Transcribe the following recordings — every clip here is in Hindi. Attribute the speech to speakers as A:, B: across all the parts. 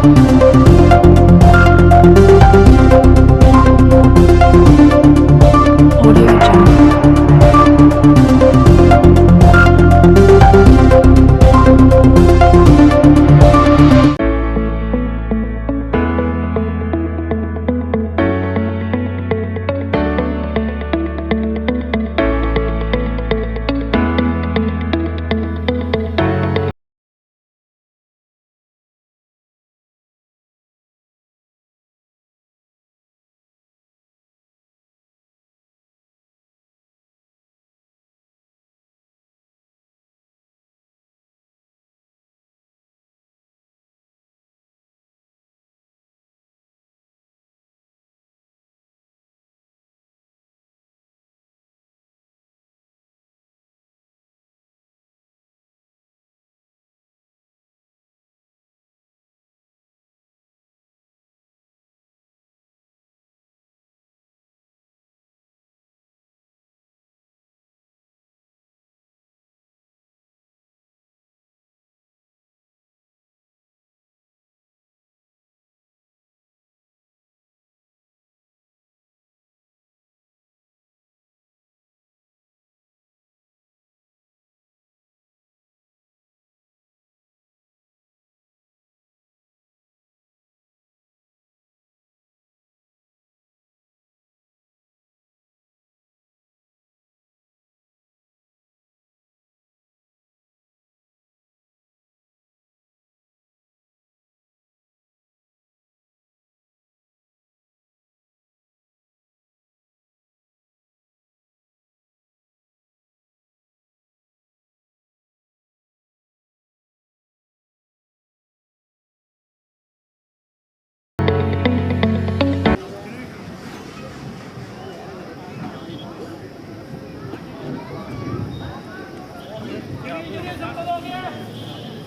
A: Audio Jungle.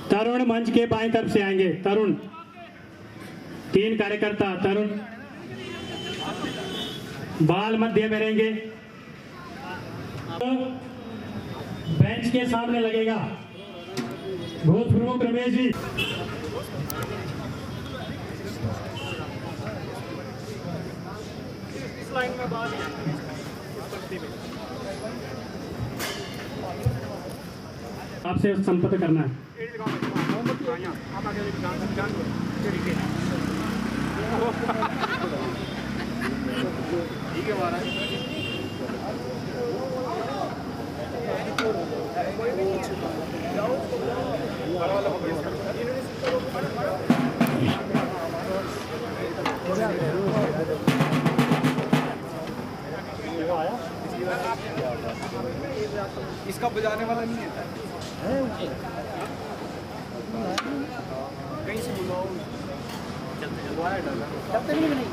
B: तरुण मंच के बाईं तरफ से आएंगे। तरुण 3 कार्यकर्ता तरुण बाल मध्य में रहेंगे। बेंच के सामने लगेगा। भूत प्रमुख रमेश जी आपसे संपर्क करना है।
C: ठीक है महाराज। इसका बजाने वाला नहीं है। कहीं से बुलाओ। चलते नहीं।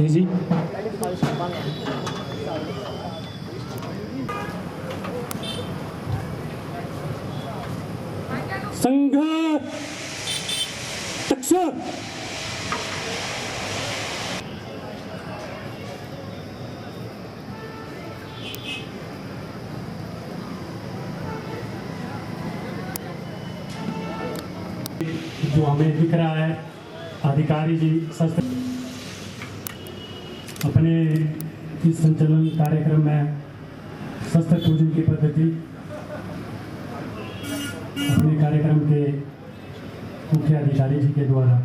B: जी संघ तक्षक जो हमें दिख रहा है अधिकारी जी शस्त्र अपने इस संचालन कार्यक्रम में शस्त्र पूजन की पद्धति अपने कार्यक्रम के मुख्य अधिकारी जी के द्वारा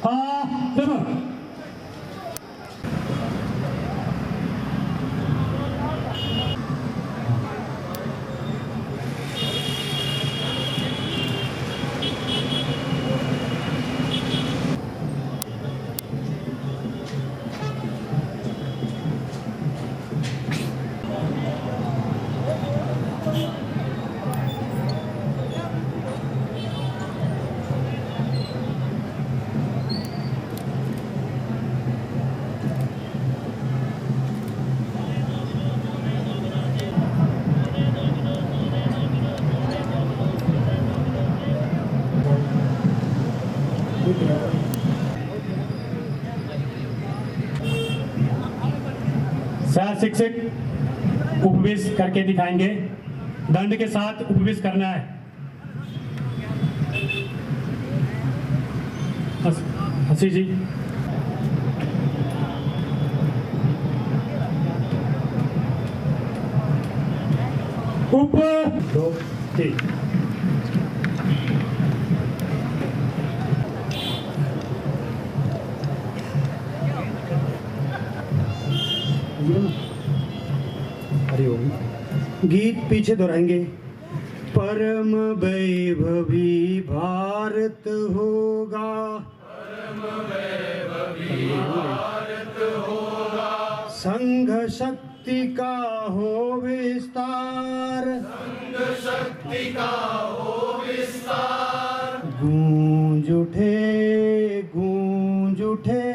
B: देखो सह शिक्षक उपवेश करके दिखाएंगे। दंड के साथ उपवेश करना है। हसी जी ऊपर 2 3
D: गीत पीछे दोहराएंगे। परम वैभवी भारत होगा, संघ शक्ति का हो विस्तार, गूंज उठे गूंज उठे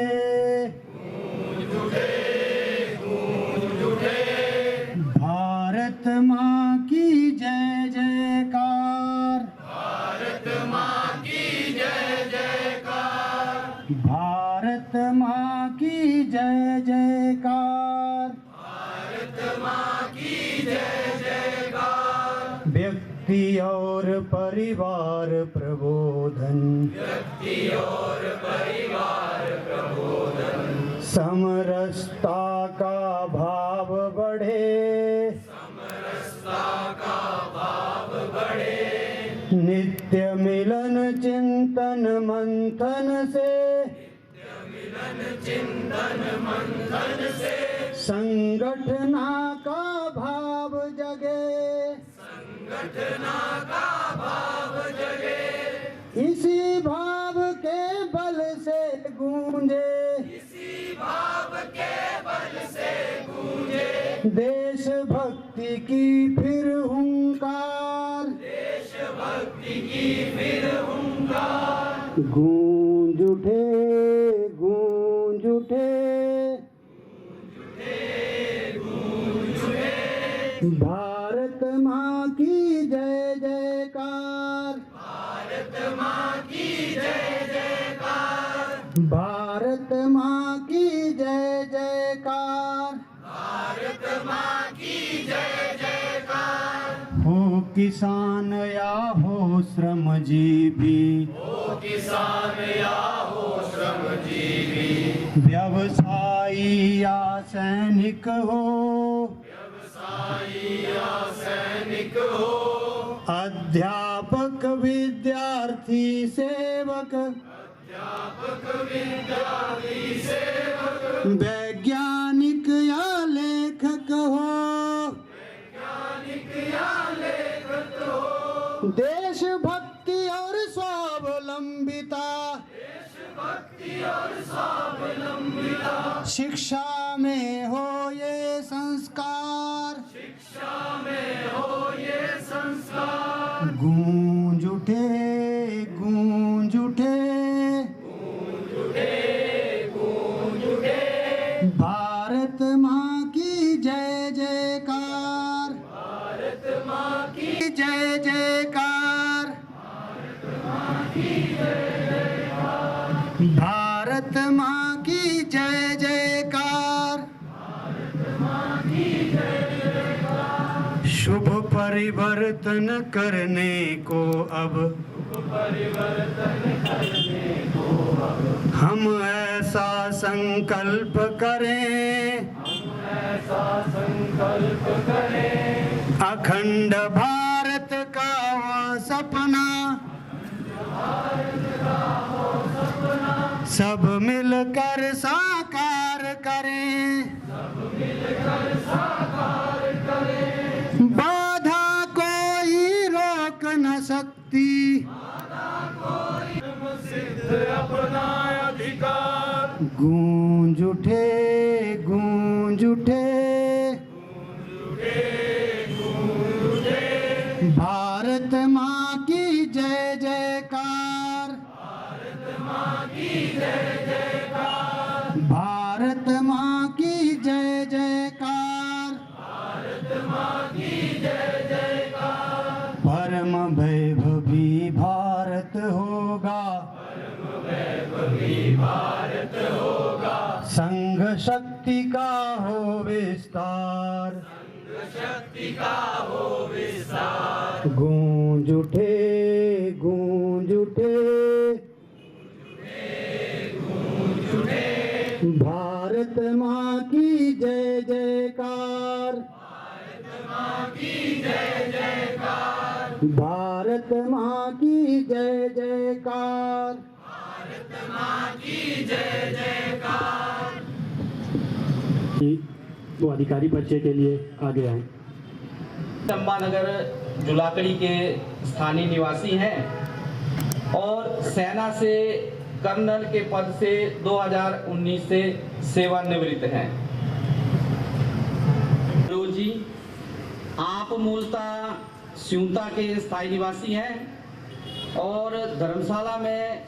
D: भारत माँ की जय जयकार, भारत माँ की जय जयकार, भारत माँ की जय जयकार, भारत माँ की जय जयकार। व्यक्ति और परिवार प्रबोधन, व्यक्ति और परिवार प्रबोधन, समरसता का भाव बढ़े, समरसता का भाव बढ़े, नित्य मिलन चिंतन मंथन से, नित्य मिलन चिंतन मंथन से, संगठना का भाव जगे, संगठना का भाव जगे, इसी भाव के बल से गूंजे, इसी भाव के बल से गूंजे, देशभक्ति की फिर हुंकार, देशभक्ति की फिर हुंकार। गूंज उठे गूंज उठे गूंज उठे, भारत माँ की जय जयकार, भारत माँ की जय जयकार, भारत माँ की जय जयकार, भारत माँ की जय जयकार। हो किसान या हो श्रमजीवी, हो किसान या हो श्रमजीवी, व्यवसायी या सैनिक हो, व्यवसायी या सैनिक हो, अध्यापक विद्यार्थी सेवक, अध्यापक विद्यार्थी सेवक, वैज्ञानिक या लेखक हो, वैज्ञानिक या लेखक हो, देशभक्ति और स्वावलंबिता, देशभक्ति और स्वावलंबिता, शिक्षा में हो ये संस्कार, शिक्षा में हो ये संस्कार। गूंज उठे गूंज उठे गूंज उठे गूंज उठे, भारत माँ की जय जयकार, भारत माँ की जय जयकार, भारत माँ की जय जयकार, भारत माँ की जय जयकार, भारत माँ की जय जयकार। शुभ परिवर्तन करने को अब, हम ऐसा संकल्प करें, हम ऐसा संकल्प करें, अखंड भारत का वो सपना, सब मिलकर साकार करें, बाधा कोई रोक न सकती,
C: अपना अधिकार
D: गूंज उठे गूंज उठे भारत माँ की जय जयकार, भारत माँ की जय जयकार, भारत माँ की जय जयकार, भारत माँ की जय जयकार। परम वैभवी भारत होगा, परम वैभवी भारत होगा, संघ शक्ति का हो विस्तार, शक्ति का हो विस्तार। गूंज उठे गूंज उठे गूंज उठे भारत माँ की जय जयकार, भारत माँ की जय जयकार, भारत माँ की जय जयकार, भारत माँ की जय जयकार।
B: वो अधिकारी परिचय के लिए आगे आए।
E: चंपानगर जुलाकड़ी के स्थानीय निवासी हैं और सेना से कर्नल के पद से 2019 से सेवानिवृत्त हैं। जी, आप मूलतः स्यूता के स्थायी निवासी हैं और धर्मशाला में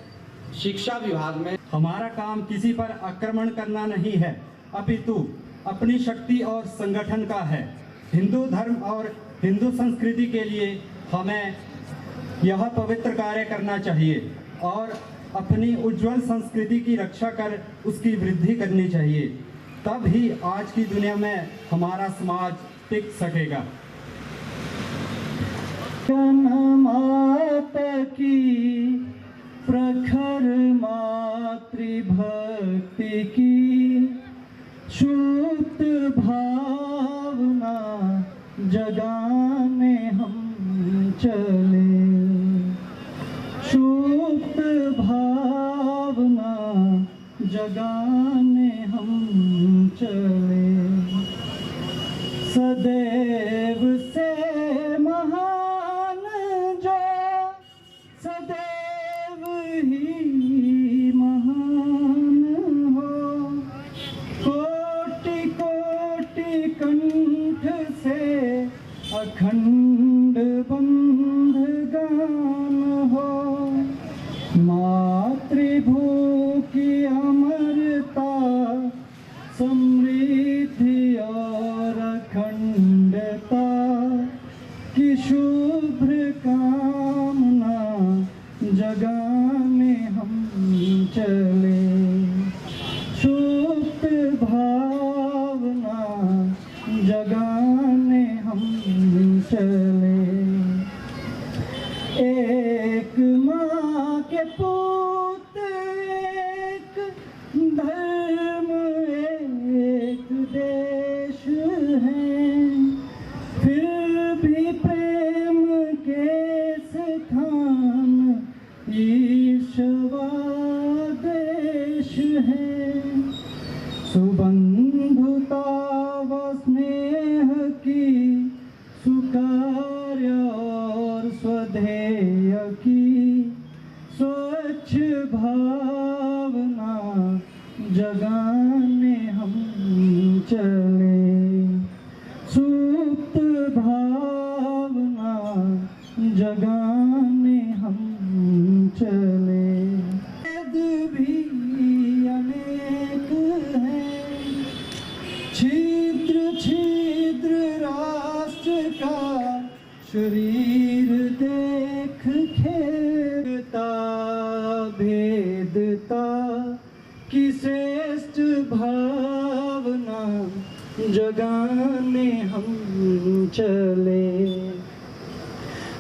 E: शिक्षा विभाग में।
B: हमारा काम किसी पर आक्रमण करना नहीं है, अपितु अपनी शक्ति और संगठन का है। हिंदू धर्म और हिंदू संस्कृति के लिए हमें यह पवित्र कार्य करना चाहिए और अपनी उज्जवल संस्कृति की रक्षा कर उसकी वृद्धि करनी चाहिए, तब ही आज की दुनिया में हमारा समाज टिक सकेगा।
D: माता की प्रखर मातृभक्ति की शुद्ध भावना जगाने हम चले, शुद्ध भावना जगाने हम चले। सदैव से महान जो सदैव ही महान हो, कोटि कोटि कंठ से अखंड बंध गान हो। मातृभू की अमरता समृद्धि और अखंडता की शुभ्र कामना जगाने हम चले, शुद्ध भावना जगाने हम चले। एक माँ के पुत्र एक धर्म एक देश है, फिर भी प्रेम के स्थान ईर्ष्या देश है। सुबंधुता व स्नेह की सुकार्य और स्वधेय की स्वच्छ भावना जगाने हम चले, सुप्त भावना जगाने हम चले। वेद भी अनेक हैं, छिद्र छिद्र राष्ट्र का शरीर देख खेलता, भेदता की श्रेष्ठ भावना जगाने हम चले,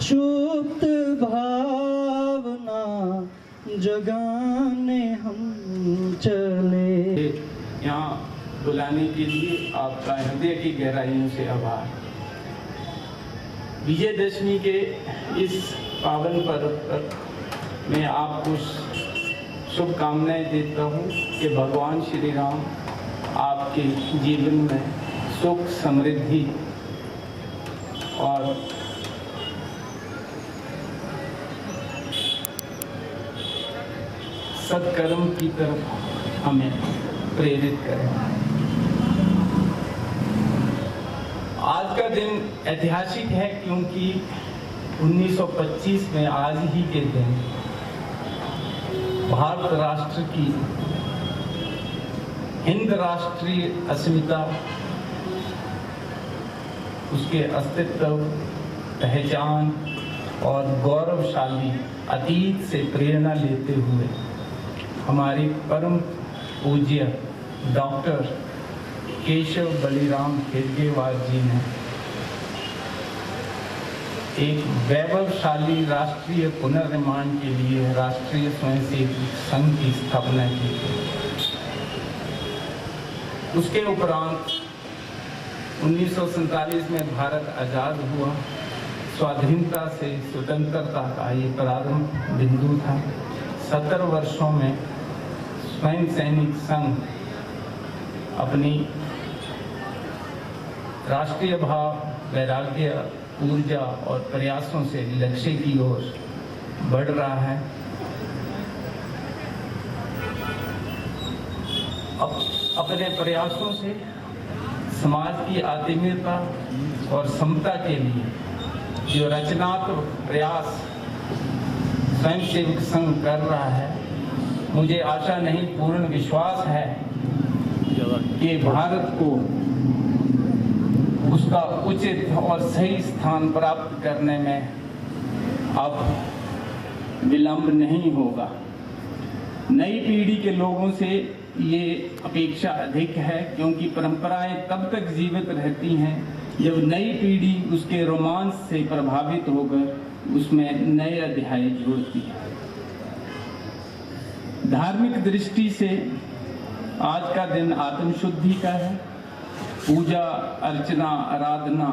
D: सुप्त भावना जगाने हम चले।
F: यहाँ बुलाने के लिए आपका हृदय की गहराइयों से आभार। विजयदशमी के इस पावन पर्व पर मैं आपको शुभकामनाएं देता हूँ कि भगवान श्री राम आपके जीवन में सुख समृद्धि और सत्कर्म की तरफ हमें प्रेरित करें। आज का दिन ऐतिहासिक है क्योंकि 1925 में आज ही के दिन भारत राष्ट्र की हिंद राष्ट्रीय अस्मिता, उसके अस्तित्व, पहचान और गौरवशाली अतीत से प्रेरणा लेते हुए हमारे परम पूज्य डॉक्टर केशव बलिराम हेडगेवार जी ने एक वैभवशाली राष्ट्रीय पुनर्निर्माण के लिए राष्ट्रीय स्वयंसेवक संघ की स्थापना की। उसके उपरांत 1947 में भारत आज़ाद हुआ। स्वाधीनता से स्वतंत्रता का ये प्रारंभ बिंदु था। 70 वर्षों में स्वयं सैनिक संघ अपनी राष्ट्रीय भाव, वैराग्य, ऊर्जा और प्रयासों से लक्ष्य की ओर बढ़ रहा है। अपने प्रयासों से समाज की आत्मीयता और समता के लिए जो रचनात्मक प्रयास स्वयंसेवक संघ कर रहा है, मुझे आशा नहीं पूर्ण विश्वास है कि भारत को उसका उचित और सही स्थान प्राप्त करने में अब विलंब नहीं होगा। नई पीढ़ी के लोगों से ये अपेक्षा अधिक है क्योंकि परंपराएं तब तक जीवित रहती हैं जब नई पीढ़ी उसके रोमांच से प्रभावित होकर उसमें नए अध्याय जोड़ती है। धार्मिक दृष्टि से आज का दिन आत्मशुद्धि का है। पूजा, अर्चना, आराधना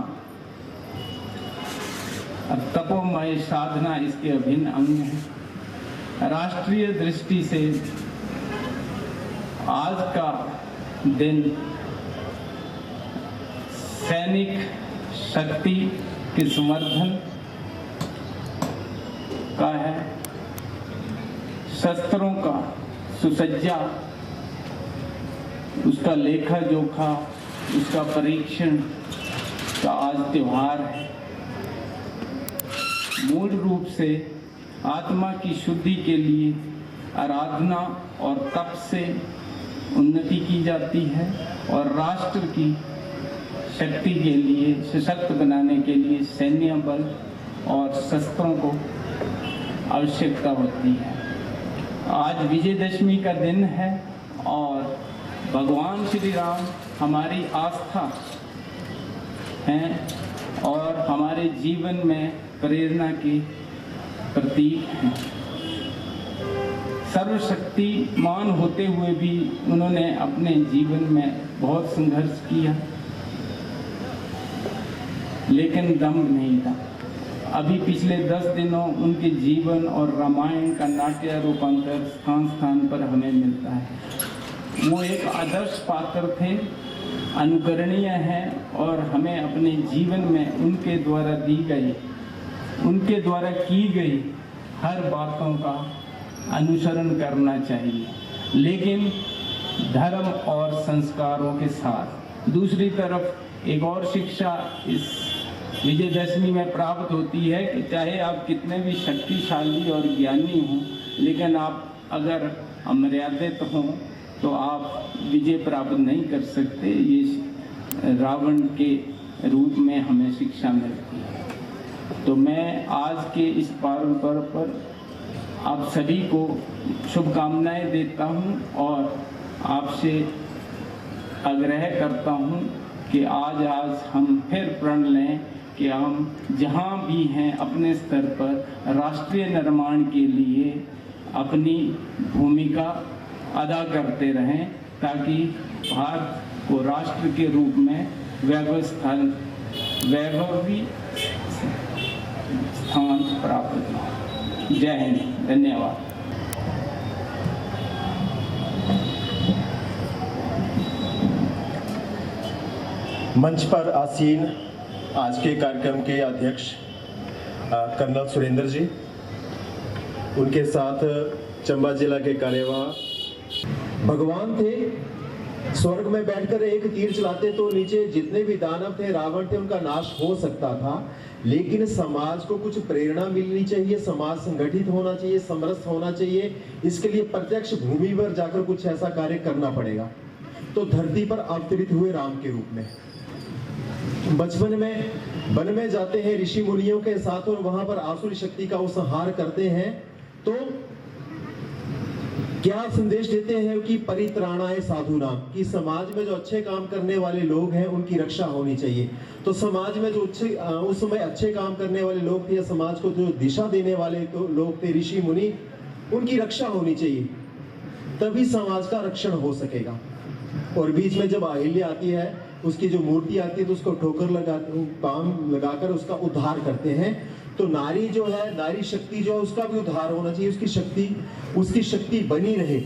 F: और तपोमय साधना इसके अभिन्न अंग हैं। राष्ट्रीय दृष्टि से आज का दिन सैनिक शक्ति के समर्थन का है। शस्त्रों का सुसज्जा, उसका लेखा जोखा, उसका परीक्षण का आज त्योहार है। मूल रूप से आत्मा की शुद्धि के लिए आराधना और तप से उन्नति की जाती है और राष्ट्र की शक्ति के लिए, सशक्त बनाने के लिए सैन्य बल और शस्त्रों को आवश्यकता होती है। आज विजयदशमी का दिन है और भगवान श्री राम हमारी आस्था हैं और हमारे जीवन में प्रेरणा के प्रतीक हैं। सर्वशक्तिमान होते हुए भी उन्होंने अपने जीवन में बहुत संघर्ष किया, लेकिन दम नहीं था। अभी पिछले 10 दिनों उनके जीवन और रामायण का नाट्य रूपांतर स्थान स्थान पर हमें मिलता है। वो एक आदर्श पात्र थे, अनुकरणीय हैं और हमें अपने जीवन में उनके द्वारा दी गई, उनके द्वारा की गई हर बातों का अनुसरण करना चाहिए, लेकिन धर्म और संस्कारों के साथ। दूसरी तरफ एक और शिक्षा इस विजयदशमी में प्राप्त होती है कि चाहे आप कितने भी शक्तिशाली और ज्ञानी हों, लेकिन आप अगर अमर्यादित हों तो आप विजय प्राप्त नहीं कर सकते। ये रावण के रूप में हमें शिक्षा मिलती है। तो मैं आज के इस पर्व पर आप सभी को शुभकामनाएं देता हूं और आपसे आग्रह करता हूं कि आज हम फिर प्रण लें कि हम जहां भी हैं अपने स्तर पर राष्ट्रीय निर्माण के लिए अपनी भूमिका अदा करते रहें, ताकि भारत को राष्ट्र के रूप में वैभवी स्थान प्राप्त हो। जय हिंद, धन्यवाद।
G: मंच पर आसीन आज के कार्यक्रम के अध्यक्ष कर्नल सुरेंद्र जी, उनके साथ चंबा जिला के कार्यवाह भगवान थे। स्वर्ग में बैठकर एक तीर चलाते तो नीचे जितने भी दानव थे, रावण थे, उनका नाश हो सकता था। लेकिन समाज को कुछ प्रेरणा मिलनी चाहिए, समाज संगठित होना चाहिए, समरस होना चाहिए। इसके लिए प्रत्यक्ष भूमि पर जाकर कुछ ऐसा कार्य करना पड़ेगा। तो धरती पर अवतरित हुए राम के रूप में बचपन में वन में जाते हैं ऋषि मुनियों के साथ और वहां पर आसुरी शक्ति का वो संहार करते हैं। तो क्या संदेश देते हैं कि परित्राणाय साधुनाम, कि समाज में जो अच्छे काम करने वाले लोग हैं उनकी रक्षा होनी चाहिए। तो समाज में जो उस समय अच्छे काम करने वाले लोग थे, समाज को जो दिशा देने वाले तो लोग थे, ऋषि मुनि, उनकी रक्षा होनी चाहिए, तभी समाज का रक्षण हो सकेगा। और बीच में जब अहिल्या आती है, उसकी जो मूर्ति आती है, तो उसको ठोकर लगाकर उसका उद्धार करते हैं। तो नारी जो है, नारी शक्ति जो है, उसका भी उद्धार होना चाहिए। उसकी शक्ति बनी रहे,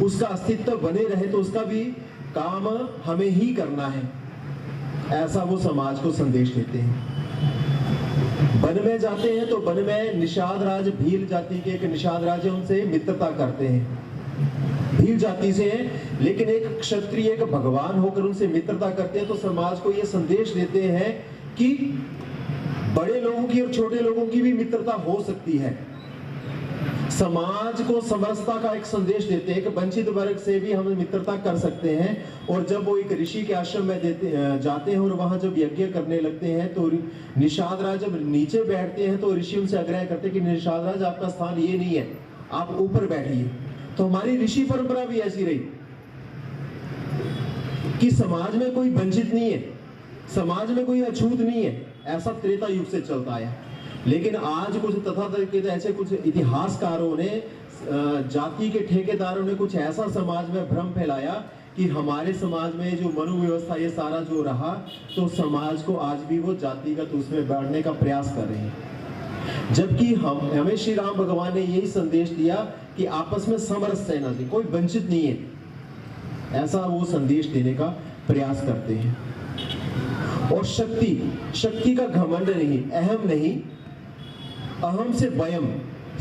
G: उसका अस्तित्व बने रहे, तो उसका भी काम हमें ही करना है, ऐसा वो समाज को संदेश देते हैं। वन में जाते हैं तो वन में निषाद राज, भील जाति के एक निषाद राज है, उनसे मित्रता करते हैं। भील जाति से है, लेकिन एक क्षत्रिय, एक भगवान होकर उनसे मित्रता करते हैं। तो समाज को ये संदेश देते हैं कि बड़े लोगों की और छोटे लोगों की भी मित्रता हो सकती है। समाज को समरसता का एक संदेश देते हैं कि वंचित वर्ग से भी हम मित्रता कर सकते हैं। और जब वो एक ऋषि के आश्रम में जाते हैं और वहां जब यज्ञ करने लगते हैं, तो निषाद राज जब नीचे बैठते हैं तो ऋषि उनसे आग्रह करते हैं कि निषाद राज, आपका स्थान ये नहीं है, आप ऊपर बैठिए। तो हमारी ऋषि परंपरा भी ऐसी रही कि समाज में कोई वंचित नहीं है, समाज में कोई अछूत नहीं है। ऐसा त्रेता युग से चलता आया। लेकिन आज कुछ तथाकथित ऐसे कुछ इतिहासकारों ने, जाति के ठेकेदारों ने कुछ ऐसा समाज में भ्रम फैलाया कि हमारे समाज में जो मनु व्यवस्था ये सारा जो रहा, तो समाज को आज भी वो जातिगत उसमें बढ़ने का प्रयास कर रहे हैं। जबकि हमें श्री राम भगवान ने यही संदेश दिया कि आपस में समरस रहना चाहिए, कोई वंचित नहीं है, ऐसा वो संदेश देने का प्रयास करते हैं। और शक्ति का घमंड नहीं, अहम नहीं, अहम से वयम,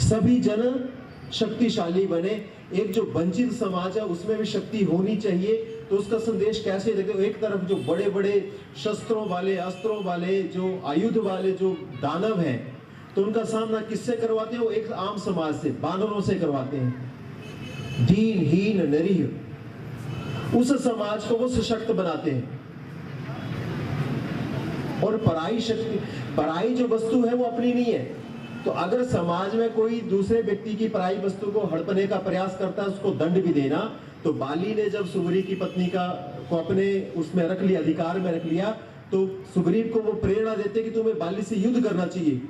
G: सभी जन शक्तिशाली बने। एक जो वंचित समाज है उसमें भी शक्ति होनी चाहिए। तो उसका संदेश कैसे देते हो? एक तरफ जो बड़े बड़े शस्त्रों वाले, अस्त्रों वाले, जो आयुध वाले जो दानव हैं, तो उनका सामना किससे करवाते हैं? वो एक आम समाज से, बानरों से करवाते हैं। दीन हीन निरीह, उस समाज को वो सशक्त बनाते हैं। और पराई जो वस्तु है वो अपनी नहीं है। तो अगर समाज में कोई दूसरे व्यक्ति की पराई वस्तु को हड़पने का प्रयास करता है, उसको दंड भी देना। तो बाली ने जब सुग्रीव की पत्नी को अपने उसमें रख लिया, अधिकार में रख लिया, तो सुग्रीव को वो प्रेरणा देते कि तुम्हें बाली से युद्ध करना चाहिए।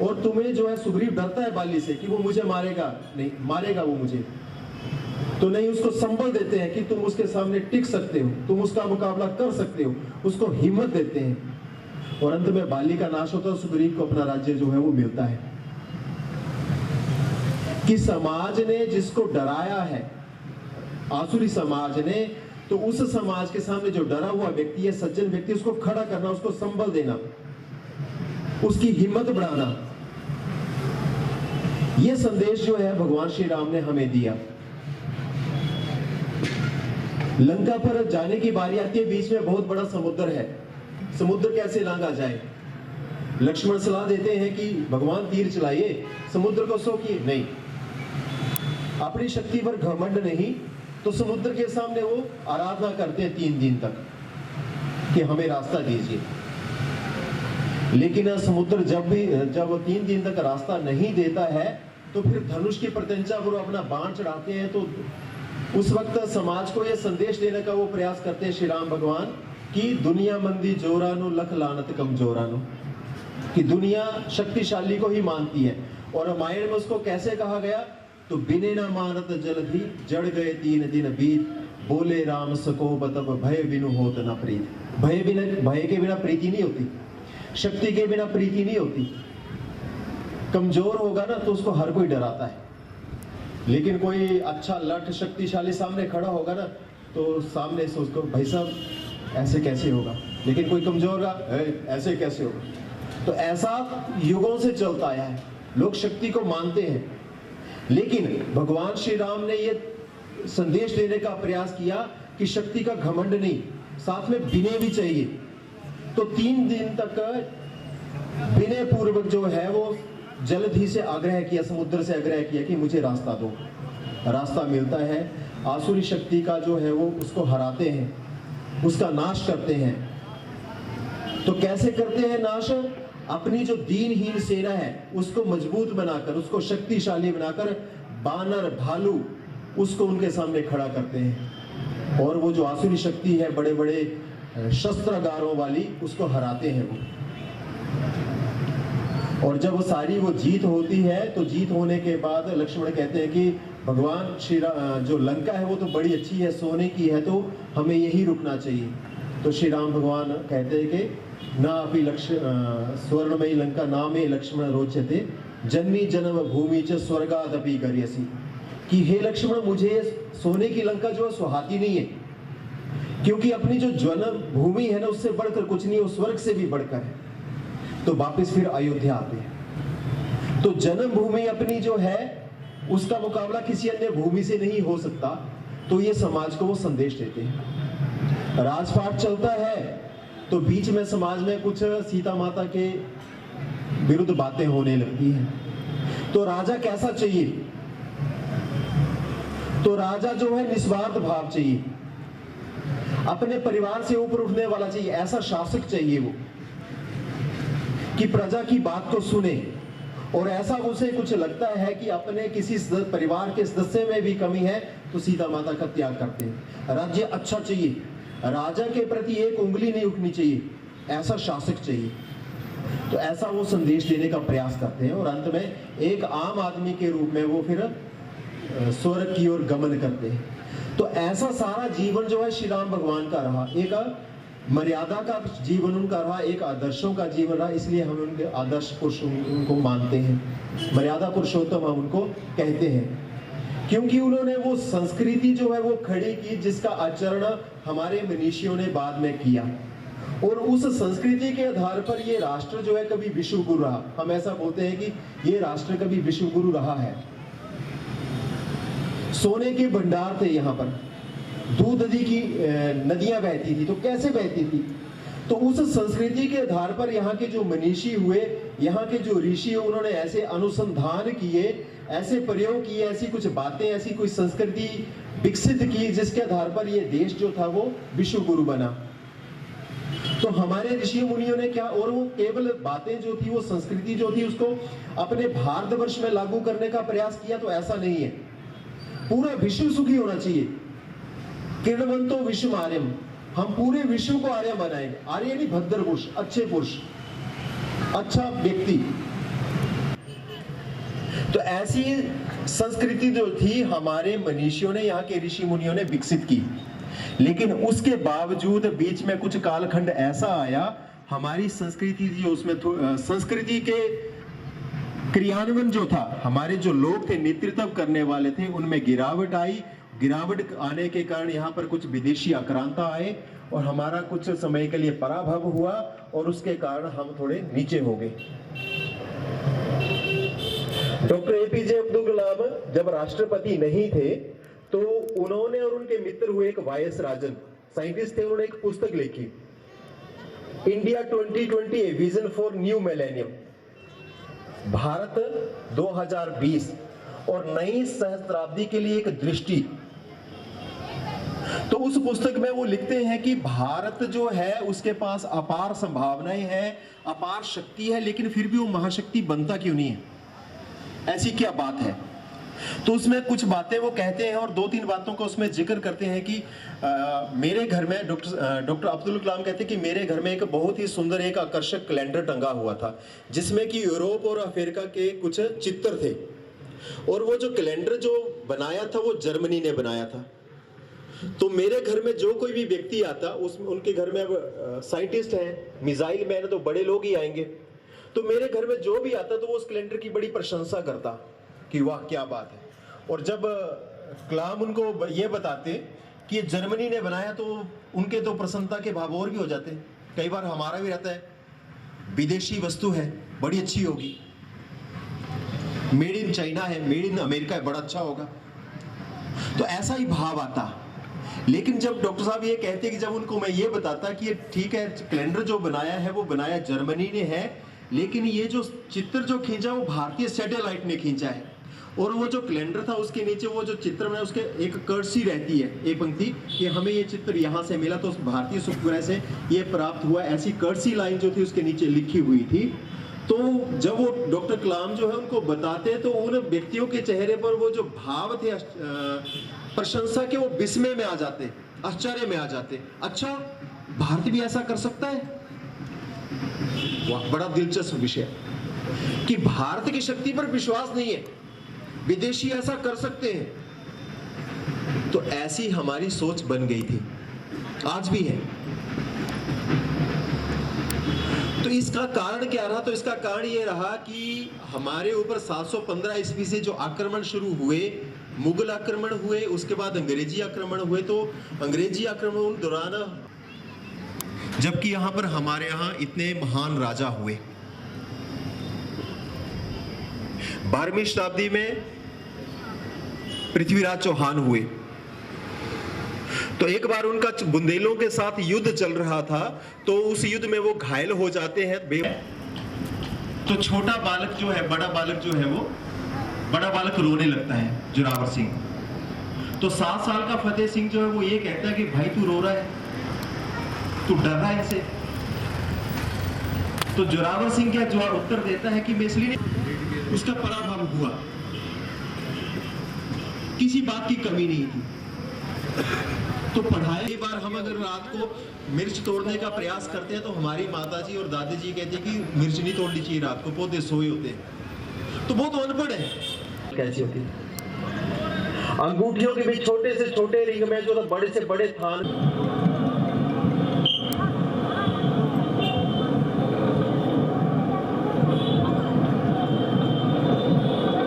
G: और तुम्हें जो है, सुग्रीव डरता है बाली से कि वो मुझे मारेगा, नहीं मारेगा वो मुझे, तो नहीं, उसको संबल देते हैं कि तुम उसके सामने टिक सकते हो, तुम उसका मुकाबला कर सकते हो, उसको हिम्मत देते हैं। और अंत में बाली का नाश होता है, सुग्रीव को अपना राज्य जो है वो मिलता है। कि समाज ने जिसको डराया है, आसुरी समाज ने, तो उस समाज के सामने जो डरा हुआ व्यक्ति है, सज्जन व्यक्ति, उसको खड़ा करना, उसको संबल देना, उसकी हिम्मत बढ़ाना, यह संदेश जो है भगवान श्री राम ने हमें दिया। लंका पर जाने की बारी आती है, बीच में बहुत बड़ा समुद्र है, समुद्र कैसे लांघा जाए? लक्ष्मण सलाह देते हैं कि भगवान तीर चलाइए, समुद्र को सोकिए। नहीं, अपनी शक्ति पर घमंड नहीं, तो समुद्र के सामने वो आराधना करते हैं 3 दिन तक कि हमें रास्ता दीजिए। लेकिन समुद्र जब 3 दिन तक रास्ता नहीं देता है, तो फिर धनुष की प्रत्यंचा पर अपना बाण चढ़ाते हैं। तो उस वक्त समाज को यह संदेश देने का वो प्रयास करते हैं श्री राम भगवान कि दुनिया मंदी जोरानु लख लानत कमजोरानु, कि दुनिया शक्तिशाली को ही मानती है। और रामायण में उसको कैसे कहा गया? तो बिने न मानत जलधि जड़ गए 3 दिन बीत, बोले राम सको बतब भय बिनु होत न प्रीत। भय के बिना प्रीति नहीं होती, शक्ति के बिना प्रीति नहीं होती। कमजोर होगा ना तो उसको हर कोई डराता है, लेकिन कोई अच्छा लठ शक्तिशाली सामने खड़ा होगा ना, तो सामने से उसको भाई साहब ऐसे कैसे होगा, लेकिन कोई कमजोर रहा, ऐसे कैसे होगा। तो ऐसा युगों से चलता आया है, लोग शक्ति को मानते हैं, लेकिन भगवान श्री राम ने ये संदेश देने का प्रयास किया कि शक्ति का घमंड नहीं, साथ में विनय भी चाहिए। तो 3 दिन तक विनय पूर्वक जो है वो जलधि से आग्रह किया, समुद्र से आग्रह किया कि मुझे रास्ता दो। रास्ता मिलता है, आसुरी शक्ति का जो है वो उसको हराते हैं, उसका नाश करते हैं। तो कैसे करते हैं नाश? अपनी जो दीनहीन सेना है उसको मजबूत बनाकर, उसको शक्तिशाली बनाकर, बानर भालू उसको उनके सामने खड़ा करते हैं, और वो जो आसुरी शक्ति है बड़े बड़े शस्त्रागारों वाली, उसको हराते हैं वो। और जब वो सारी वो जीत होती है, तो जीत होने के बाद लक्ष्मण कहते हैं कि भगवान श्री राम, जो लंका है वो तो बड़ी अच्छी है, सोने की है, तो हमें यही रुकना चाहिए। तो श्री राम भगवान कहते हैं कि ना अपि स्वर्णमयी लंका नामे लक्ष्मण रोचते, जन्मी जन्म भूमि च स्वर्गादपि गर्यसि, कि हे लक्ष्मण मुझे सोने की लंका जो है सुहाती नहीं है, क्योंकि अपनी जो जन्म भूमि है ना उससे बढ़कर कुछ नहीं, वो स्वर्ग से भी बढ़कर है। तो वापस फिर अयोध्या आते हैं। तो जन्म भूमि अपनी जो है उसका मुकाबला किसी अन्य भूमि से नहीं हो सकता। तो ये समाज को वो संदेश देते हैं। राजपाट चलता है तो बीच में समाज में कुछ सीता माता के विरुद्ध बातें होने लगती हैं। तो राजा कैसा चाहिए? तो राजा जो है निस्वार्थ भाव चाहिए, अपने परिवार से ऊपर उठने वाला चाहिए, ऐसा शासक चाहिए वो कि प्रजा की बात को सुने। और ऐसा उसे कुछ लगता है कि अपने किसी परिवार के सदस्य में भी कमी है तो सीता माता का त्याग करते हैं। राज्य अच्छा चाहिए, राजा के प्रति एक उंगली नहीं उठनी चाहिए, ऐसा शासक चाहिए। तो ऐसा वो संदेश देने का प्रयास करते हैं, और अंत में एक आम आदमी के रूप में वो फिर स्वर्ग की ओर गमन करते हैं। तो ऐसा सारा जीवन जो है श्री राम भगवान का रहा, एक मर्यादा का जीवन उनका रहा, एक आदर्शों का जीवन रहा, इसलिए हम उनके आदर्श पुरुष उनको मानते हैं, मर्यादा पुरुषोत्तम हम उनको कहते हैं, क्योंकि उन्होंने वो संस्कृति जो है वो खड़ी की जिसका आचरण हमारे मनीषियों ने बाद में किया, और उस संस्कृति के आधार पर ये राष्ट्र जो है कभी विश्व गुरु रहा। हम ऐसा बोलते हैं कि ये राष्ट्र कभी विश्व गुरु रहा है। सोने के भंडार थे यहाँ पर, दूध नदी की नदियां बहती थी, तो कैसे बहती थी? तो उस संस्कृति के आधार पर यहाँ के जो मनीषी हुए, यहाँ के जो ऋषि, उन्होंने ऐसे अनुसंधान किए, ऐसे प्रयोग किए, ऐसी कुछ बातें, ऐसी कोई संस्कृति विकसित की जिसके आधार पर ये देश जो था वो विश्व गुरु बना। तो हमारे ऋषि मुनियों ने क्या, और वो केवल बातें जो थी, वो संस्कृति जो थी, उसको अपने भारतवर्ष में लागू करने का प्रयास किया, तो ऐसा नहीं है। पूरा विश्व सुखी होना चाहिए। किरणवंतो विश्व आर्यम, हम पूरे विश्व को आर्य बनाएंगे। आर्य नहीं, भद्र पुरुष, अच्छे पुरुष, अच्छा व्यक्ति। तो ऐसी संस्कृति जो थी हमारे मनीषियों ने, यहाँ के ऋषि मुनियों ने विकसित की, लेकिन उसके बावजूद बीच में कुछ कालखंड ऐसा आया, हमारी संस्कृति जो उसमें संस्कृति के क्रियान्वयन जो था, हमारे जो लोग थे, नेतृत्व करने वाले थे, उनमें गिरावट आई। गिरावट आने के कारण यहाँ पर कुछ विदेशी आक्रांता आए और हमारा कुछ समय के लिए पराभव हुआ, और उसके कारण हम थोड़े नीचे हो गए। डॉक्टर एपीजे अब्दुल कलाम जब राष्ट्रपति नहीं थे तो उन्होंने और उनके मित्र हुए एक वायस राजन साइंटिस्ट थे, उन्होंने एक पुस्तक लिखी, India 2020 a vision for new millennium, Bharat 2020 और नई सहस्त्राब्दी के लिए एक दृष्टि। तो उस पुस्तक में वो लिखते हैं कि भारत जो है उसके पास अपार संभावनाएं हैं, अपार शक्ति है, लेकिन फिर भी वो महाशक्ति बनता क्यों नहीं है? ऐसी क्या बात है? तो उसमें कुछ बातें वो कहते हैं, और 2-3 बातों का उसमें जिक्र करते हैं कि मेरे घर में डॉक्टर अब्दुल कलाम कहते हैं कि मेरे घर में एक बहुत ही सुंदर एक आकर्षक कैलेंडर टंगा हुआ था, जिसमें कि यूरोप और अफ्रीका के कुछ चित्र थे, और वो जो कैलेंडर जो बनाया था वो जर्मनी ने बनाया था। तो मेरे घर में जो कोई भी व्यक्ति आता, उसमें उनके घर में अब साइंटिस्ट हैं, मिसाइल मैन, तो बड़े लोग ही आएंगे, तो मेरे घर में जो भी आता तो वो उस कैलेंडर की बड़ी प्रशंसा करता कि वाह क्या बात है। और जब कलाम उनको ये बताते कि ये जर्मनी ने बनाया, तो उनके तो प्रसन्नता के भाव और भी हो जाते हैं। कई बार हमारा भी रहता है, विदेशी वस्तु है, बड़ी अच्छी होगी, मेड इन चाइना है, मेड इन अमेरिका है, बड़ा अच्छा होगा, तो ऐसा ही भाव आता। लेकिन जब डॉक्टर साहब ये कहते कि जब उनको मैं ये बताता कि ये ठीक है, कैलेंडर जो बनाया है वो बनाया जर्मनी ने है, लेकिन ये जो चित्र जो खींचा वो भारतीय सैटेलाइट ने खींचा है, और वो जो कैलेंडर था उसके नीचे वो जो चित्र में उसके एक कर्सी रहती है, एक पंक्ति कि हमें ये चित्र यहाँ से मिला, तो उस भारतीय उपग्रह से ये प्राप्त हुआ, ऐसी कर्सी लाइन जो थी उसके नीचे लिखी हुई थी। तो जब वो डॉक्टर कलाम जो है उनको बताते, तो उन व्यक्तियों के चेहरे पर वो जो भाव थे प्रशंसा के, वो विस्मय में आ जाते, आश्चर्य में आ जाते। अच्छा, भारत भी ऐसा कर सकता है? वाह, बड़ा दिलचस्प विषय कि भारत की शक्ति पर विश्वास नहीं है, विदेशी ऐसा कर सकते हैं। तो ऐसी हमारी सोच बन गई थी, आज भी है। तो इसका कारण क्या रहा? तो इसका कारण ये रहा कि हमारे ऊपर 715 ईस्वी से जो आक्रमण शुरू हुए, मुगल आक्रमण हुए, उसके बाद अंग्रेजी आक्रमण हुए। तो अंग्रेजी आक्रमण दौरान, जबकि यहाँ पर हमारे यहाँ इतने महान राजा हुए, 12वीं शताब्दी में पृथ्वीराज चौहान हुए, तो एक बार उनका बुंदेलों के साथ युद्ध चल रहा था, तो उस युद्ध में वो घायल हो जाते हैं। तो छोटा बालक जो है, बड़ा बालक जो है, वो बड़ा बालक रोने लगता है, जोरावर सिंह। तो 7 साल का फतेह सिंह जो है वो ये कहता है कि भाई तू रो रहा है, तू डर रहा है इसे। तो जोरावर सिंह क्या जवाब उत्तर देता है कि मैं इसलिए नहीं, उसका पराभव हुआ, किसी बात की कमी नहीं थी। तो पढ़ाई बार हम अगर रात को मिर्च तोड़ने का प्रयास करते हैं, तो हमारी माताजी और दादी जी कहती है कि मिर्च नहीं तोड़नी चाहिए रात को, पौधे सोए होते हैं। तो बहुत अनपढ़ है।
H: कैसी होती है? अंगूठियों के भी छोटे से छोटे रिंग में जो बड़े से बड़े थान।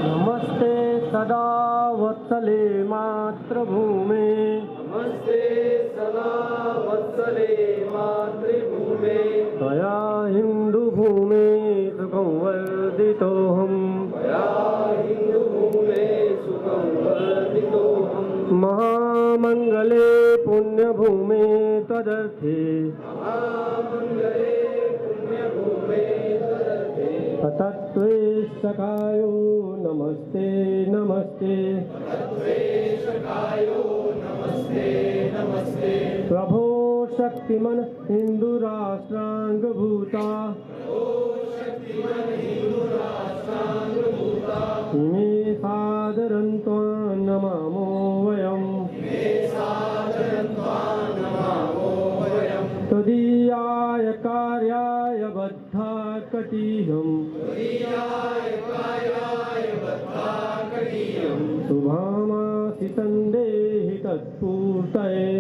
D: नमस्ते सदा वत्सले मातृभूमे,
C: नमस्ते सदा वत्सले मातृभूमे,
D: त्वया हिन्दुभूमे सुखं वर्धितोऽहम्,
C: हिन्दुभूमे सुखं वर्धितोऽहम्,
D: महामङ्गले पुण्यभूमे त्वदर्थे,
C: महामङ्गले पुण्यभूमे तदर्थे,
D: तत्त्वेशकायो नमस्ते नमस्ते,
C: तत्त्वेशकायो नमस्ते नमस्ते,
D: प्रभो शक्तिमन् हिन्दुराष्ट्राङ्गभूता, इमे सादरं त्वां नमामो वयम्, त्वदीयाय कार्याय बद्धा कटीहम्, शुभामासि सन्देहि तत्पूर्तये,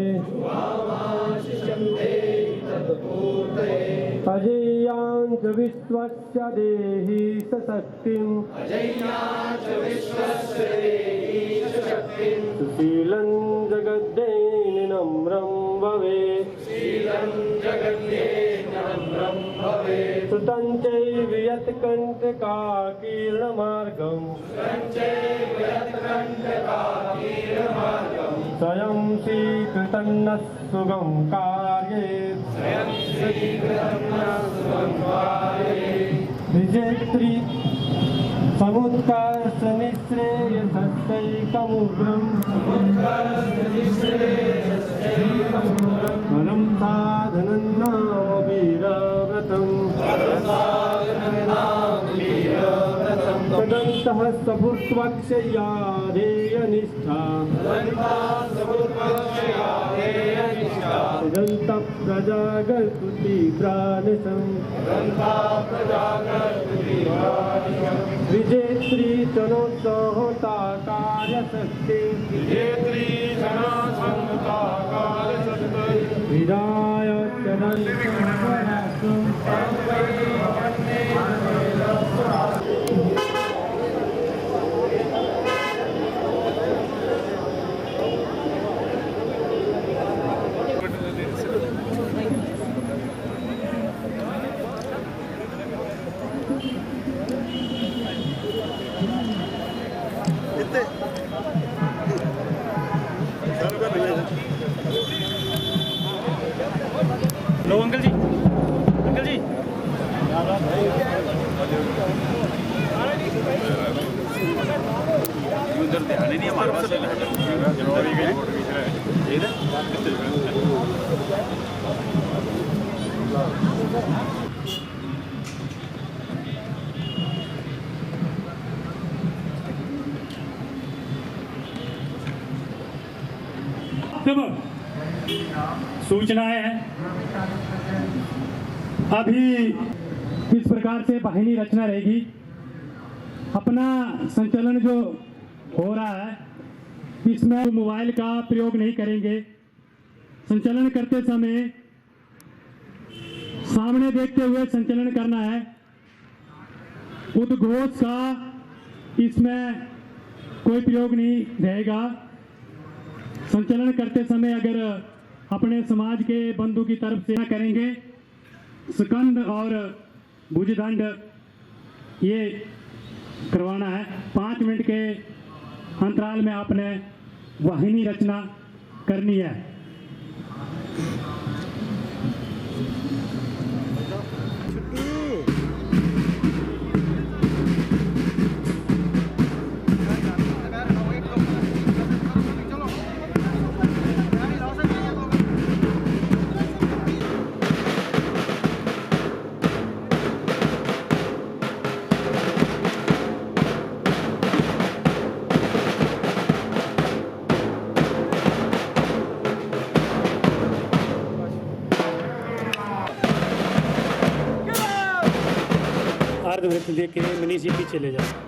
D: अजेयाञ्च विश्वस्य देहि सशक्तिम्, सुशीलं जगद्देहि नम्रं भवेत्, सुतं चैव यत्कण्टकाकीर्णमार्गम्, स्वयं स्वीकृतं नः सुगं कार्ये, विजेत्री समुत्कर्ष निःश्रेयसैकमुग्रम्, फलं साधनं नाम वीरव्रतम्, तदन्तः सभूत्वक्षयाधेयनिष्ठा, तदन्तः प्रजागर्तुति प्राणसम्, विजेत्री तनोत्सहता कार्यशक्ति, विदाय चरन्तराष्ट्रम्, लो अंकल जी, अंकल जी।
I: उधर ध्यान ही नहीं हमारे पास
D: सूचनाएं हैं। अभी इस प्रकार से वाहिनी रचना रहेगी। अपना संचालन जो हो रहा है इसमें मोबाइल का प्रयोग नहीं करेंगे। संचालन करते समय सामने देखते हुए संचालन करना है। उद्घोष का इसमें कोई प्रयोग नहीं रहेगा। संचालन करते समय अगर अपने समाज के बंधु की तरफ से करेंगे, स्कंद और भुजदंड ये करवाना है। 5 मिनट के अंतराल में आपने वाहिनी रचना करनी है। अर्धवृत्त देख के मनीष जी पीछे ले जाओ।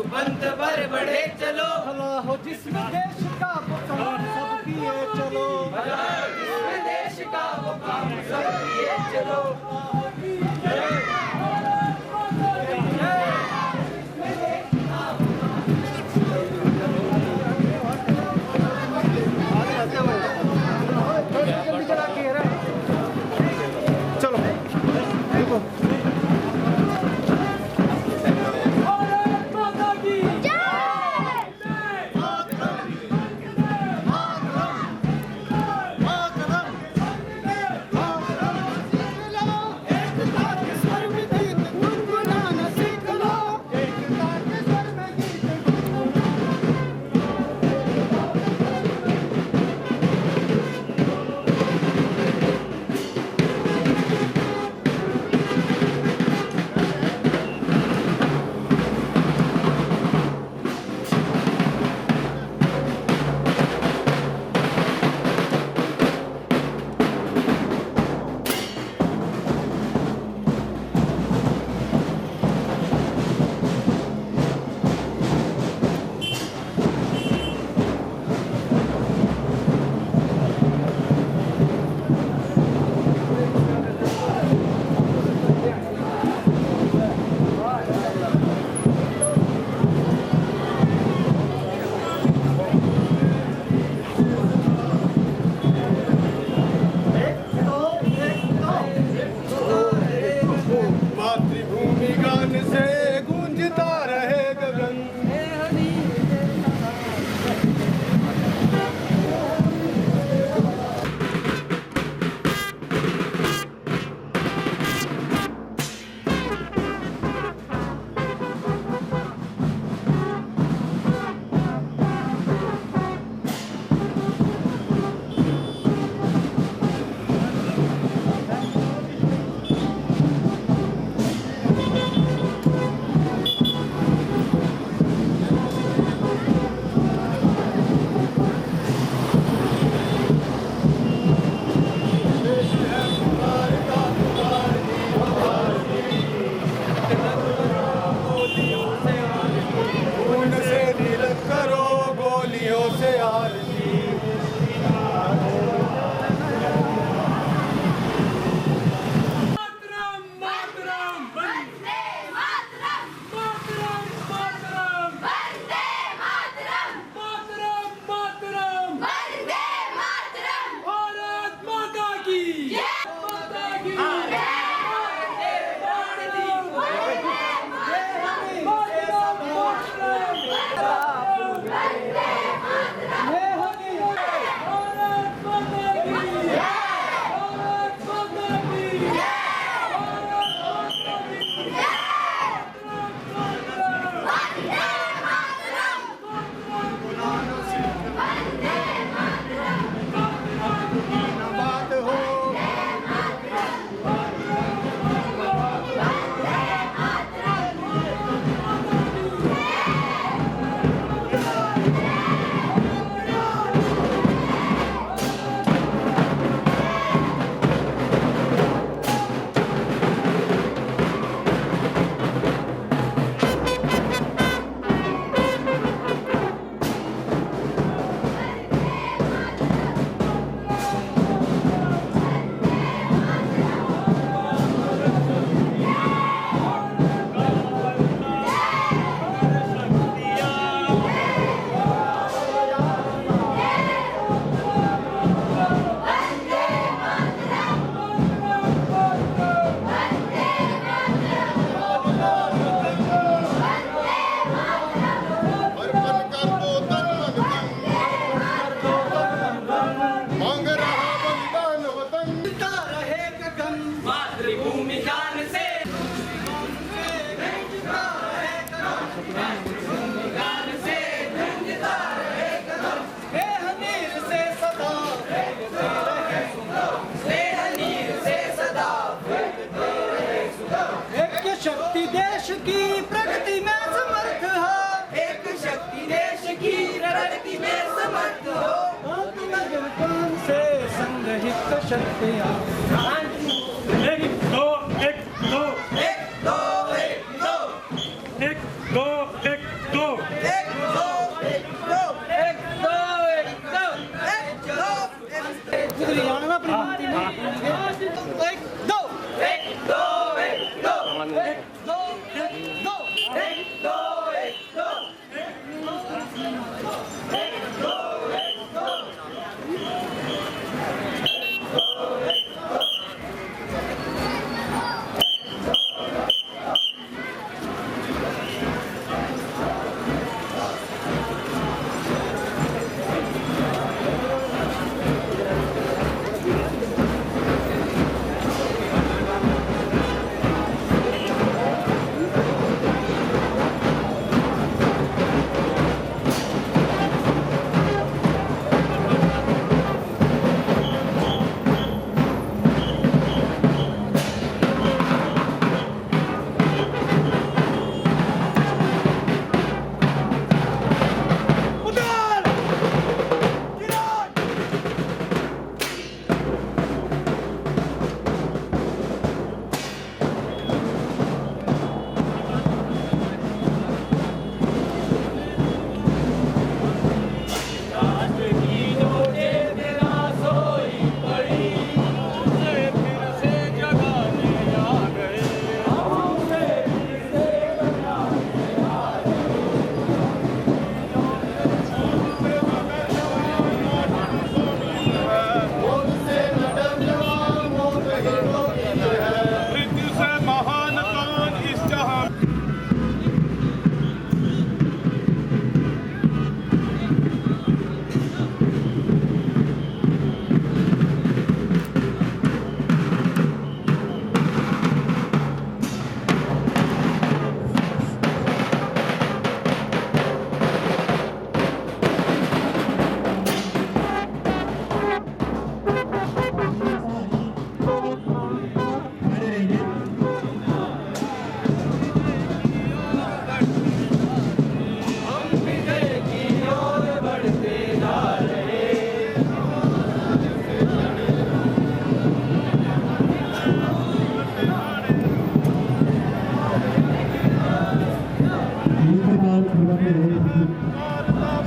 C: सुबंत पर बढ़े चलो
I: भला हो जिसमें देश का वो काम सब किए चलो
C: भला जिसमें देश का वो काम सब किए चलो
I: चलो देखो मातृभूमि गान से गूंजता रहे गगन खून से नीलत करो गोलियों से आरती
C: मातृभूमि गान से गान से गूंजता रहे कदम
I: स्नेह नीर से सदा
C: स्नेह नीर से सदा
I: एक शक्ति देश की प्रगति में समर्थ है
C: एक शक्ति देश की प्रगति में समर्थ हो
I: आत्मज्ञान से संग्रहित शक्तियाँ
D: एक दो एक दो
C: एक दो एक दो
D: एक दो एक दो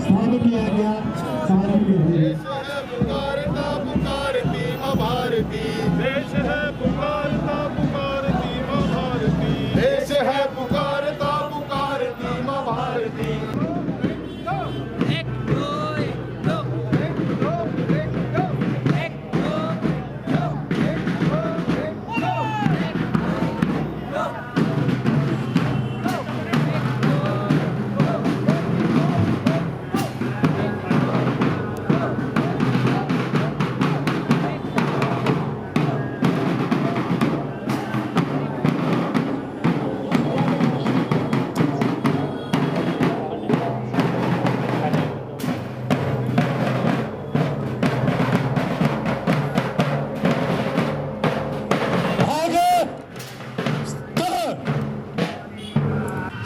D: स्वागत किया गया समारोह में
J: देश है पुकारता पुकारती माँ भारती, देश है पुकारता पुकारती माँ भारती, देश है पुकारता पुकारती माँ भारती।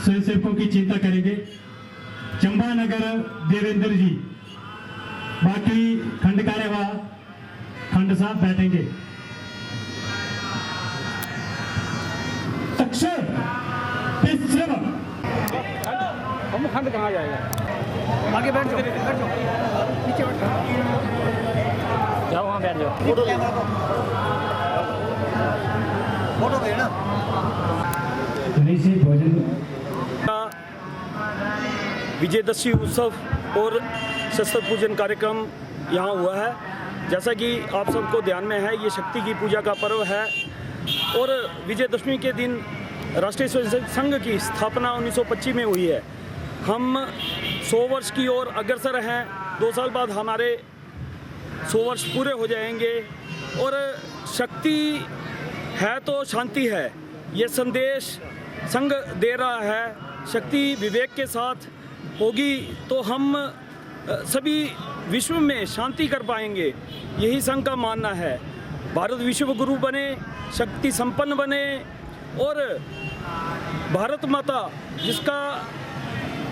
D: स्वयंसेवकों की चिंता करेंगे। चंबा नगर देवेंद्र जी, बाकी खंड कार्यवाह खंड साहब बैठेंगे। अक्षर
F: हम खंड कहाँ जाएगा?
I: आगे बैठ जाओ, नीचे बैठ
F: जाओ, वहाँ बैठ जाओ।
I: फोटो देना।
D: भोजन
K: विजयदशमी उत्सव और शस्त्र पूजन कार्यक्रम यहाँ हुआ है। जैसा कि आप सबको ध्यान में है, ये शक्ति की पूजा का पर्व है और विजयदशमी के दिन राष्ट्रीय स्वयंसेवक संघ की स्थापना 1925 में हुई है। हम 100 वर्ष की ओर अग्रसर हैं। 2 साल बाद हमारे 100 वर्ष पूरे हो जाएंगे और शक्ति है तो शांति है, ये संदेश संघ दे रहा है। शक्ति विवेक के साथ होगी तो हम सभी विश्व में शांति कर पाएंगे, यही संघ का मानना है। भारत विश्व गुरु बने, शक्ति संपन्न बने और भारत माता जिसका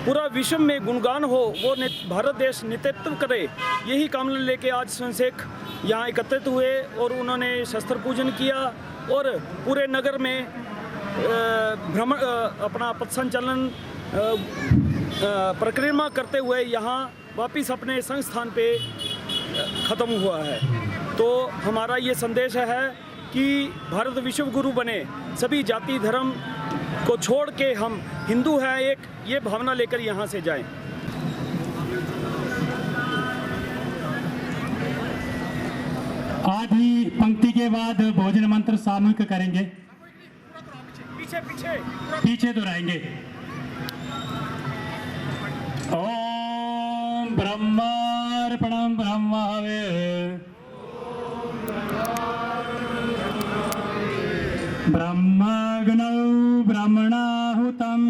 K: पूरा विश्व में गुणगान हो, वो भारत देश नेतृत्व करे, यही कामना लेके आज स्वयंसेवक यहाँ एकत्रित हुए और उन्होंने शस्त्र पूजन किया और पूरे नगर में भ्रमण अपना पथ संचलन परिक्रमा करते हुए यहाँ वापिस अपने संस्थान पे ख़त्म हुआ है। तो हमारा ये संदेश है कि भारत विश्व गुरु बने, सभी जाति धर्म को छोड़ के हम हिंदू हैं एक, ये भावना लेकर यहाँ से जाएं।
D: आधी पंक्ति के बाद भोजन मंत्र सामूहिक करेंगे।
K: पीछे पीछे
D: पीछे दोहराएंगे। ओम ब्रह्मार्पणम ब्रह्मवे, ब्रह्मग्नौ ब्रह्मणाहुतं,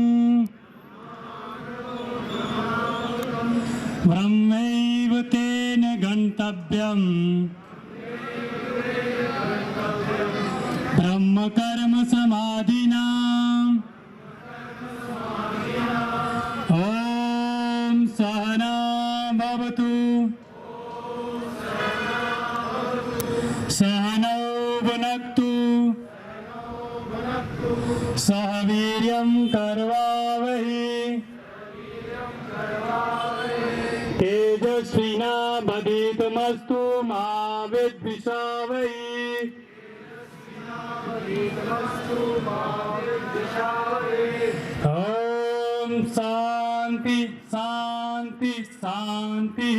D: ब्रह्मैव तेन गन्तव्यम्, ब्रह्म कर्म समाधिना, ओम सहना भवतु, सहनौ भुनक्तु, सह वीर्यं करवावहै, तेजस्विनावधीतमस्तु मा विद्विषावहै। ओम शांति शांति शांति।